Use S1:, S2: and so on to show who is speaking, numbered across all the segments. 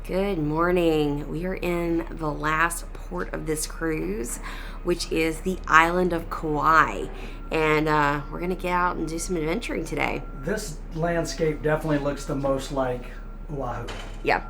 S1: Good morning. We are in the last port of this cruise, which is the island of Kauai. And we're going to get out and do some adventuring today.
S2: This landscape definitely looks the most like Oahu.
S1: Yeah.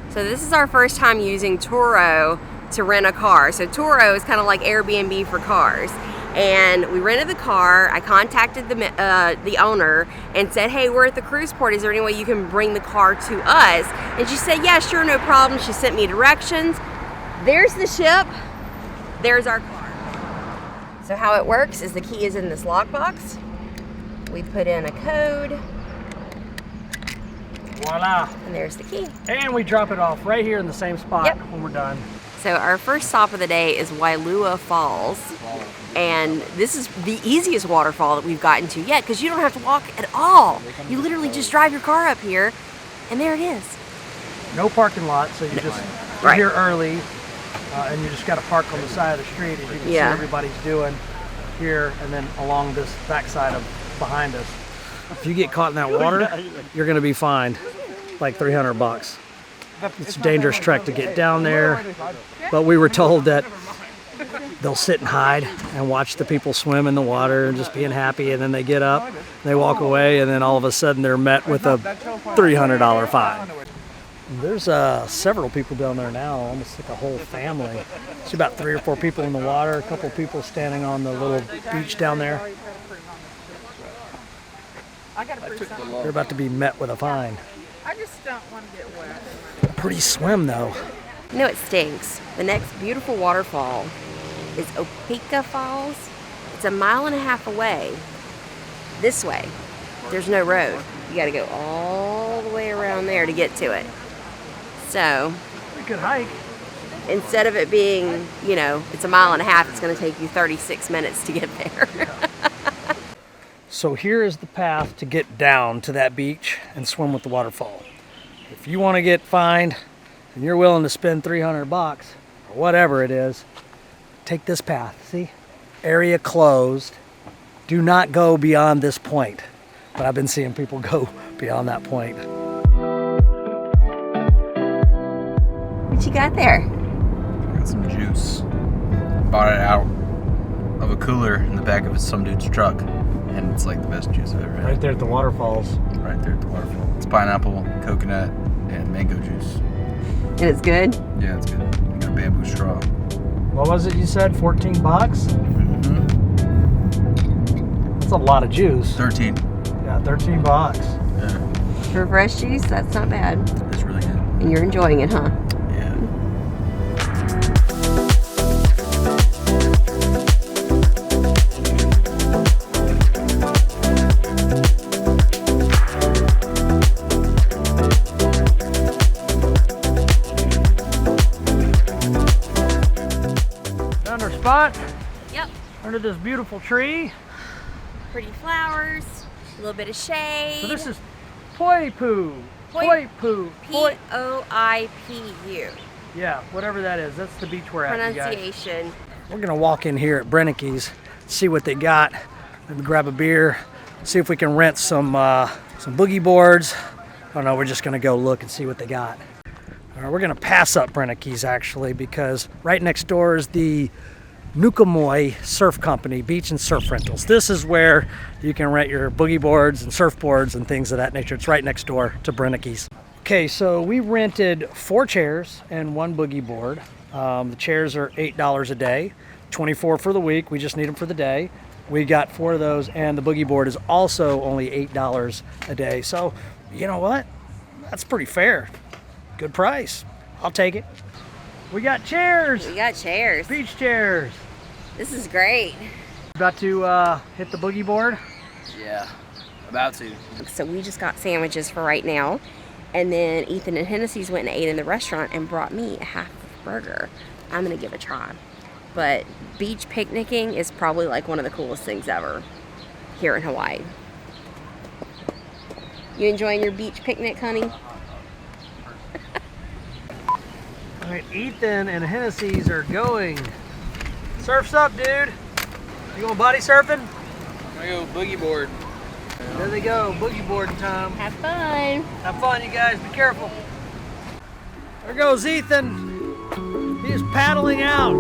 S1: So this is our first time using Turo to rent a car. So Turo is kind of like Airbnb for cars. And we rented the car. I contacted the owner and said, hey, we're at the cruise port. Is there any way you can bring the car to us? And she said, yeah, sure, no problem. She sent me directions. There's the ship. There's our car. So how it works is the key is in this lockbox. We put in a code.
S2: Voila.
S1: And there's the key.
S2: And we drop it off right here in the same spot when we're done.
S1: So our first stop of the day is Wailua Falls. And this is the easiest waterfall that we've gotten to yet because you don't have to walk at all. You literally just drive your car up here and there it is.
S2: No parking lot, so you're here early and you just got to park on the side of the street, as you can see everybody's doing here and then along this backside of behind us. If you get caught in that water, you're going to be fined like $300. It's a dangerous trek to get down there, but we were told that they'll sit and hide and watch the people swim in the water and just being happy, and then they get up, they walk away, and then all of a sudden they're met with a $300 fine. There's several people down there now, almost like a whole family. See about 3 or 4 people in the water, a couple of people standing on the little beach down there. They're about to be met with a fine.
S3: I just don't want to get wet.
S2: Pretty swim though.
S1: You know it stinks. The next beautiful waterfall is Opeka Falls. It's 1.5 miles away. This way. There's no road. You got to go all the way around there to get to it. So,
S2: Pretty good hike.
S1: Instead of it being, you know, it's 1.5 miles, it's going to take you 36 minutes to get there.
S2: So here is the path to get down to that beach and swim with the waterfall. If you want to get fined and you're willing to spend $300 or whatever it is, take this path. See? Area closed. Do not go beyond this point. But I've been seeing people go beyond that point.
S1: What you got there?
S4: Got some juice. Bought it out of a cooler in the back of some dude's truck. And it's like the best juice I've ever had.
S2: Right there at the waterfalls.
S4: Right there at the waterfall. It's pineapple, coconut, and mango juice.
S1: And it's good?
S4: Yeah, it's good. You got a bamboo straw.
S2: What was it you said? $14?
S4: Mm-hmm.
S2: That's a lot of juice.
S4: 13.
S2: Yeah, $13.
S4: Yeah.
S1: For fresh juice, that's not bad.
S4: It's really good.
S1: And you're enjoying it, huh?
S4: Yeah.
S2: Spot.
S1: Yep.
S2: Under this beautiful tree.
S1: Pretty flowers, a little bit of shade.
S2: So this is Poipu. Poipu.
S1: Poipu.
S2: Yeah, whatever that is. That's the beach we're at, you guys.
S1: Pronunciation.
S2: We're gonna walk in here at Breathtaking, see what they got, maybe grab a beer, see if we can rent some boogie boards. I don't know, we're just gonna go look and see what they got. All right, we're gonna pass up Breathtaking actually because right next door is the Nukamoi Surf Company, beach and surf rentals. This is where you can rent your boogie boards and surfboards and things of that nature. It's right next door to Breathtaking. Okay, so we rented 4 chairs and 1 boogie board. The chairs are $8 a day, 24 for the week. We just need them for the day. We got 4 of those, and the boogie board is also only $8 a day. So, you know what? That's pretty fair. Good price. I'll take it. We got chairs.
S1: We got chairs.
S2: Beach chairs.
S1: This is great.
S2: About to hit the boogie board?
S4: Yeah, about to.
S1: So we just got sandwiches for right now. And then Ethan and Hennessy's went and ate in the restaurant and brought me a half burger. I'm going to give it a try. But beach picnicking is probably like one of the coolest things ever here in Hawaii. You enjoying your beach picnic, honey?
S2: All right, Ethan and Hennessy's are going. Surf's up, dude. You going body surfing?
S4: I go boogie board.
S2: There they go, boogie boarding time.
S1: Have fun.
S2: Have fun, you guys. Be careful. There goes Ethan. He's paddling out.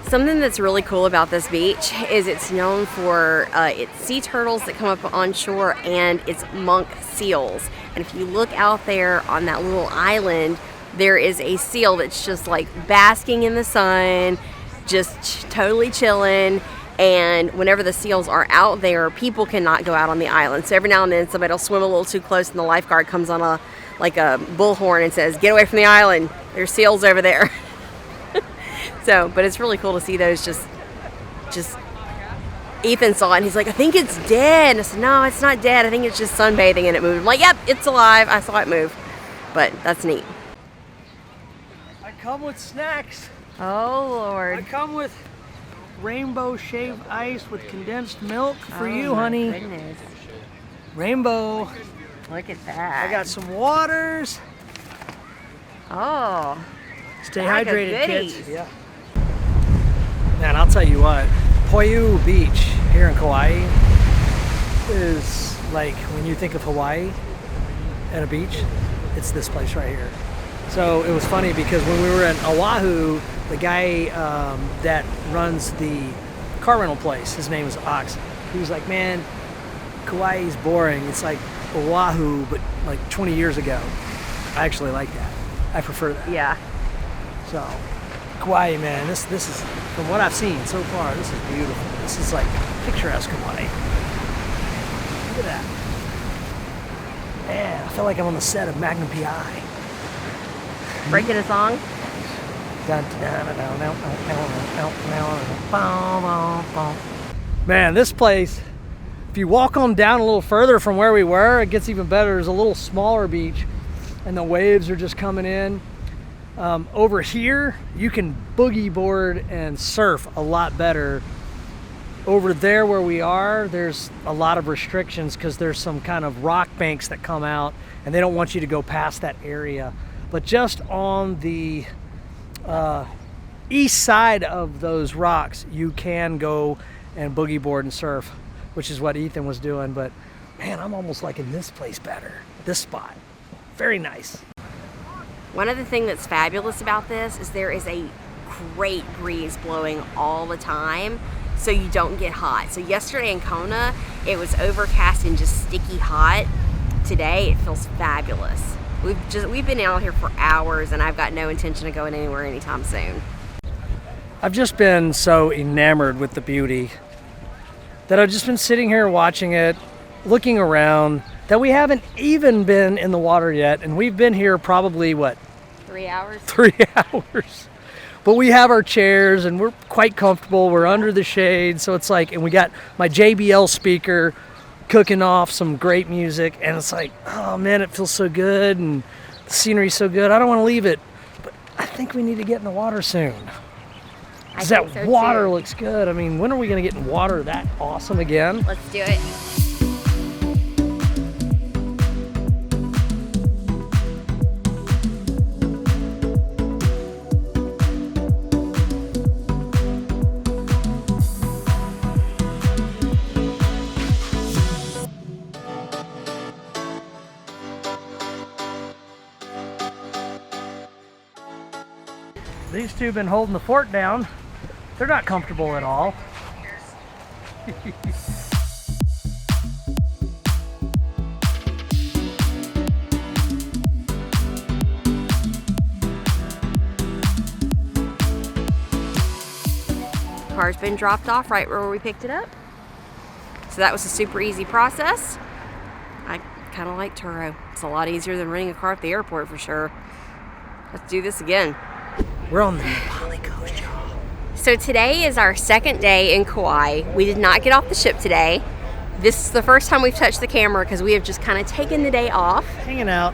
S1: Something that's really cool about this beach is it's known for its sea turtles that come up on shore and its monk seals. And if you look out there on that little island, there is a seal that's just like basking in the sun, just totally chilling. And whenever the seals are out there, people cannot go out on the island. So every now and then somebody will swim a little too close and the lifeguard comes on a bullhorn and says, "Get away from the island, there's seals over there." So, but it's really cool to see those just Ethan saw it and he's like, "I think it's dead." And I said, "No, it's not dead. I think it's just sunbathing and it moved." I'm like, "Yep, it's alive. I saw it move." But that's neat.
S2: I come with snacks.
S1: Oh, Lord.
S2: I come with rainbow shave ice with condensed milk for you, honey.
S1: Goodness.
S2: Rainbow.
S1: Look at that.
S2: I got some waters.
S1: Oh.
S2: Stay
S1: Bag of
S2: hydrated,
S1: goodies.
S2: kids. Yeah. Man, I'll tell you what, Poipu Beach here in Kauai is like, when you think of Hawaii and a beach, it's this place right here. So it was funny because when we were in Oahu, the guy that runs the car rental place, his name is Ox, he was like, "Man, Kauai's boring. It's like Oahu, but like 20 years ago." I actually like that. I prefer that.
S1: Yeah.
S2: So, Kauai, man, this is, from what I've seen so far, this is beautiful. This is like picturesque Kauai. Look at that. Man, I feel like I'm on the set of Magnum P.I.
S1: Breaking a song?
S2: Man, this place, if you walk on down a little further from where we were, it gets even better. There's a little smaller beach and the waves are just coming in. Over here, you can boogie board and surf a lot better. Over there where we are, there's a lot of restrictions because there's some kind of rock banks that come out and they don't want you to go past that area. But just on the east side of those rocks, you can go and boogie board and surf, which is what Ethan was doing. But man, I'm almost liking this place better, this spot. Very nice.
S1: One of the things that's fabulous about this is there is a great breeze blowing all the time, so you don't get hot. So yesterday in Kona, it was overcast and just sticky hot. Today, it feels fabulous. We've been out here for hours, and I've got no intention of going anywhere anytime soon.
S2: I've just been so enamored with the beauty that I've just been sitting here watching it, looking around, that we haven't even been in the water yet, and we've been here probably, what?
S1: 3 hours?
S2: 3 hours. But we have our chairs and we're quite comfortable. We're under the shade, so it's like, and we got my JBL speaker cooking off some great music, and it's like, oh man, it feels so good and the scenery's so good. I don't want to leave it, but I think we need to get in the water soon. Because that water looks good. I mean, when are we going to get in water that awesome again?
S1: Let's do it.
S2: These two have been holding the fort down. They're not comfortable at all.
S1: Car's been dropped off right where we picked it up. So that was a super easy process. I kind of like Turo. It's a lot easier than renting a car at the airport for sure. Let's do this again.
S2: We're on the Napali Coast, y'all.
S1: So today is our second day in Kauai. We did not get off the ship today. This is the first time we've touched the camera because we have just kind of taken the day off.
S2: Hanging out.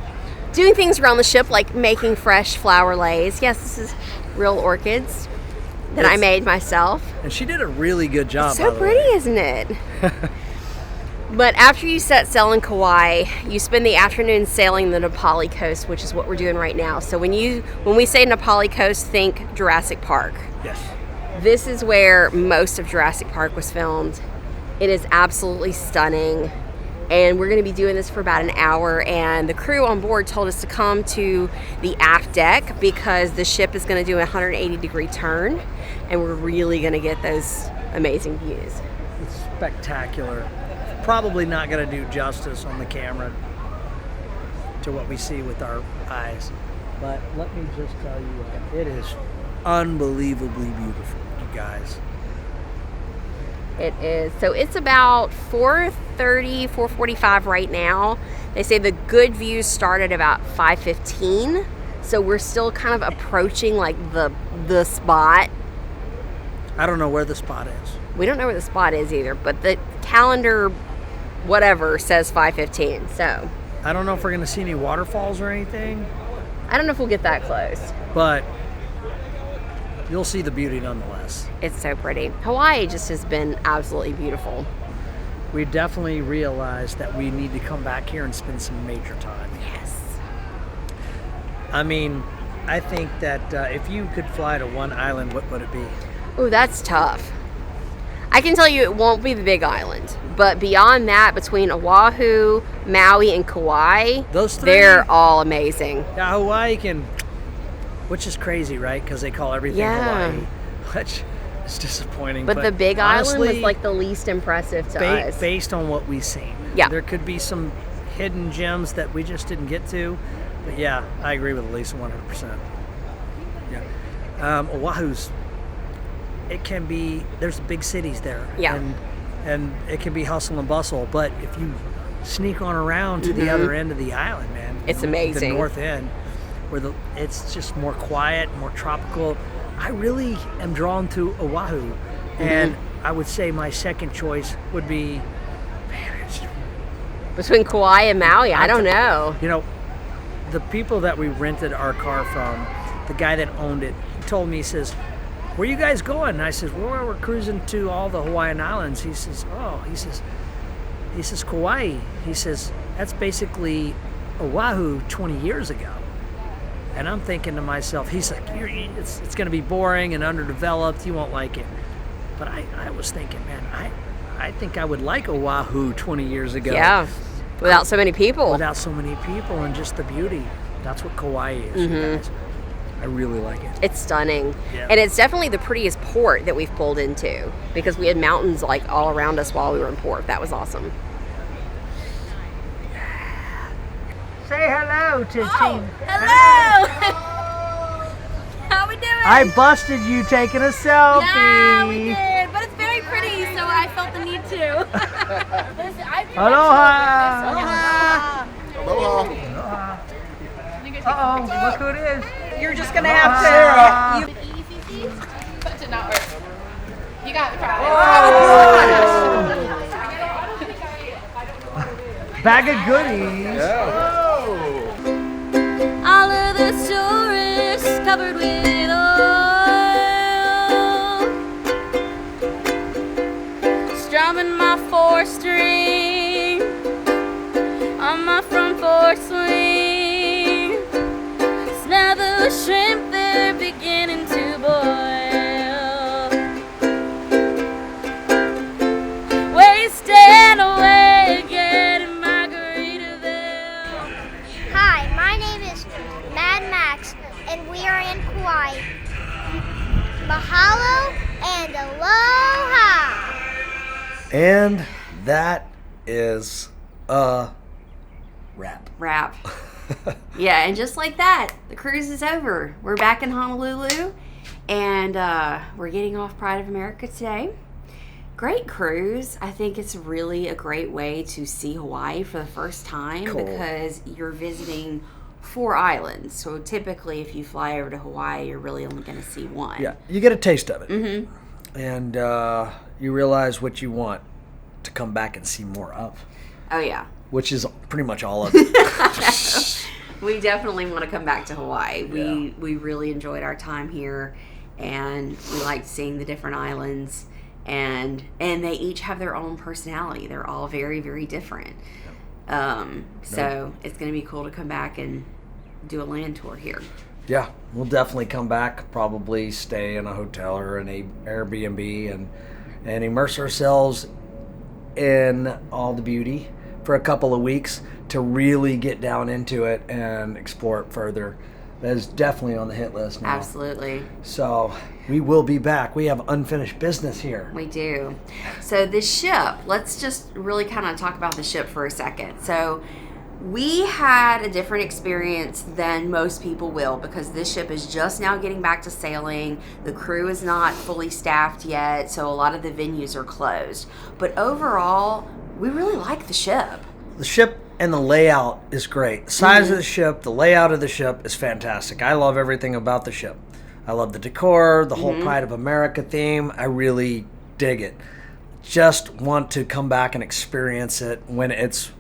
S1: Doing things around the ship like making fresh flower leis. Yes, this is real orchids that I made myself.
S2: And she did a really good job.
S1: It's so pretty, isn't it? But after you set sail in Kauai, you spend the afternoon sailing the Napali Coast, which is what we're doing right now. So when we say Napali Coast, think Jurassic Park.
S2: Yes.
S1: This is where most of Jurassic Park was filmed. It is absolutely stunning. And we're going to be doing this for about an hour. And the crew on board told us to come to the aft deck because the ship is going to do a 180-degree turn. And we're really going to get those amazing views.
S2: It's spectacular. Probably not going to do justice on the camera to what we see with our eyes. But let me just tell you, it is unbelievably beautiful, you guys.
S1: It is. So it's about 4:30, 4:45 right now. They say the good views start at about 5:15. So we're still kind of approaching like the spot.
S2: I don't know where the spot is.
S1: We don't know where the spot is either, but the calendar, whatever, says 5:15. So
S2: I don't know if we're going to see any waterfalls or anything,
S1: I don't know if we'll get that close.
S2: but you'll see the beauty nonetheless.
S1: It's so pretty. Hawaii just has been absolutely beautiful.
S2: We definitely realized that we need to come back here and spend some major time.
S1: Yes.
S2: I mean, I think that if you could fly to one island, what would it be?
S1: Ooh, that's tough. I can tell you it won't be the Big Island, but beyond that, between Oahu, Maui, and Kauai,
S2: Those three?
S1: they're all amazing.
S2: Yeah, Hawaii can, which is crazy, right? Because they call everything
S1: Yeah.
S2: Hawaii, which is disappointing.
S1: But the Big Island
S2: honestly,
S1: was like the least impressive to us.
S2: based on what we've seen.
S1: Yeah.
S2: There could be some hidden gems that we just didn't get to. But yeah, I agree with Lisa 100%. Yeah. Oahu's, it can be, there's big cities there.
S1: Yeah.
S2: And it can be hustle and bustle. But if you sneak on around to the other end of the island, man.
S1: It's amazing.
S2: The north end, where it's just more quiet, more tropical. I really am drawn to Oahu. And I would say my second choice would be, man, it's,
S1: Between Kauai and Maui, I don't know.
S2: you know, the people that we rented our car from, the guy that owned it, he told me, he says, "Where you guys going?" And I said, "Well, we're cruising to all the Hawaiian Islands." He says, "Oh," he says, "Kauai." He says, "That's basically Oahu 20 years ago." And I'm thinking to myself, he's like, it's going to be boring and underdeveloped. You won't like it. But I was thinking, man, I think I would like Oahu 20 years ago.
S1: Yeah. Without so many people.
S2: Without so many people and just the beauty. That's what Kauai is, you guys. I really like it.
S1: It's stunning.
S2: Yeah.
S1: And it's definitely the prettiest port that we've pulled into because we had mountains like all around us while we were in port. That was awesome.
S2: Say hello to Team.
S1: Hello! How we doing?
S2: I busted you taking a selfie.
S5: Yeah, we did, but it's very pretty, so I felt the need to.
S2: Aloha.
S3: Aloha.
S2: Uh-oh, look who it is.
S3: You're just gonna have to.
S5: EECC, but did not work. You got the
S2: Bag of goodies.
S5: All of the tourists covered with oil, strumming my 4-string on my front porch swing. Smell the shrimp, they're beginning to boil. Wasting away, getting Margaritaville.
S6: Hi, my name is Mad Max, and we are in Kauai. Mahalo and aloha!
S2: And that is a wrap.
S1: Wrap. Yeah, and just like that, the cruise is over. We're back in Honolulu, and we're getting off Pride of America today. Great cruise. I think it's really a great way to see Hawaii for the first time because you're visiting 4 islands. So typically, if you fly over to Hawaii, you're really only going to see one.
S2: Yeah, you get a taste of it. And you realize what you want to come back and see more of,
S1: Oh, yeah.
S2: which is pretty much all of it.
S1: We definitely want to come back to Hawaii. We really enjoyed our time here, and we liked seeing the different islands. and they each have their own personality. They're all very, very different. So it's going to be cool to come back and do a land tour here.
S2: Yeah, we'll definitely come back, probably stay in a hotel or an Airbnb and immerse ourselves in all the beauty for a couple of weeks to really get down into it and explore it further. That is definitely on the hit list now.
S1: Absolutely.
S2: So we will be back. We have unfinished business here.
S1: We do. So the ship, let's just really kind of talk about the ship for a second. So we had a different experience than most people will because this ship is just now getting back to sailing. The crew is not fully staffed yet, so a lot of the venues are closed. But overall, we really like the ship.
S2: The ship and the layout is great. The size of the ship, the layout of the ship is fantastic. I love everything about the ship. I love the decor, the whole Pride of America theme. I really dig it. Just want to come back and experience it when it's,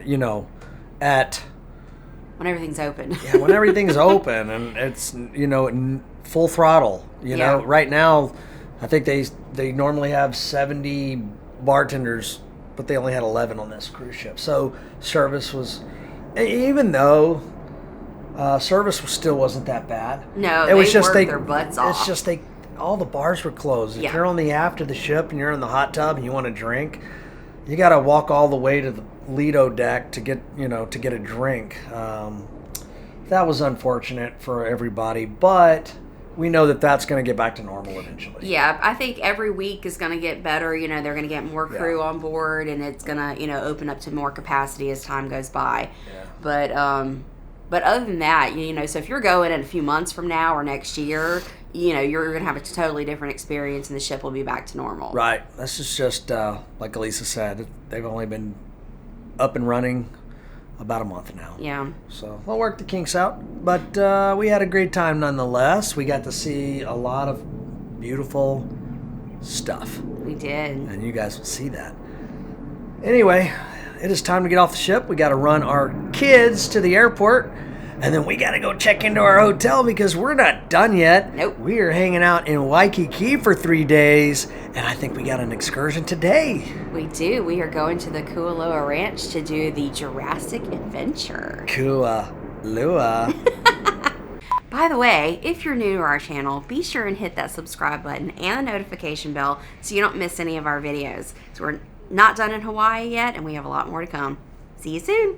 S2: you know,
S1: when everything's open.
S2: Yeah, when everything's open and it's, you know, in full throttle. You know, right now, I think they normally have 70 bartenders, but they only had 11 on this cruise ship. So service was, even though service still wasn't that bad.
S1: No,
S2: it was just
S1: worked their butts off.
S2: It's just all the bars were closed. If you're on the aft of the ship and you're in the hot tub and you want to drink, you got to walk all the way to the Lido deck to get a drink. That was unfortunate for everybody, but we know that that's going to get back to normal eventually.
S1: Yeah, I think every week is going to get better. You know, they're going to get more crew on board, and it's going to, you know, open up to more capacity as time goes by. Yeah. But other than that, you know, so if you're going in a few months from now or next year, you know, you're going to have a totally different experience, and the ship will be back to normal. Right.
S2: This is just like Elisa said, they've only been up and running about a month now.
S1: Yeah.
S2: So we'll work the kinks out. But we had a great time nonetheless. We got to see a lot of beautiful stuff.
S1: We did.
S2: And you guys will see that. Anyway, it is time to get off the ship. We got to run our kids to the airport. And then we got to go check into our hotel because we're not done yet.
S1: Nope.
S2: We are hanging out in Waikiki for 3 days. And I think we got an excursion today.
S1: We do. We are going to the Kualoa Ranch to do the Jurassic Adventure.
S2: Kualoa.
S1: By the way, if you're new to our channel, be sure and hit that subscribe button and the notification bell so you don't miss any of our videos. So we're not done in Hawaii yet, and we have a lot more to come. See you soon.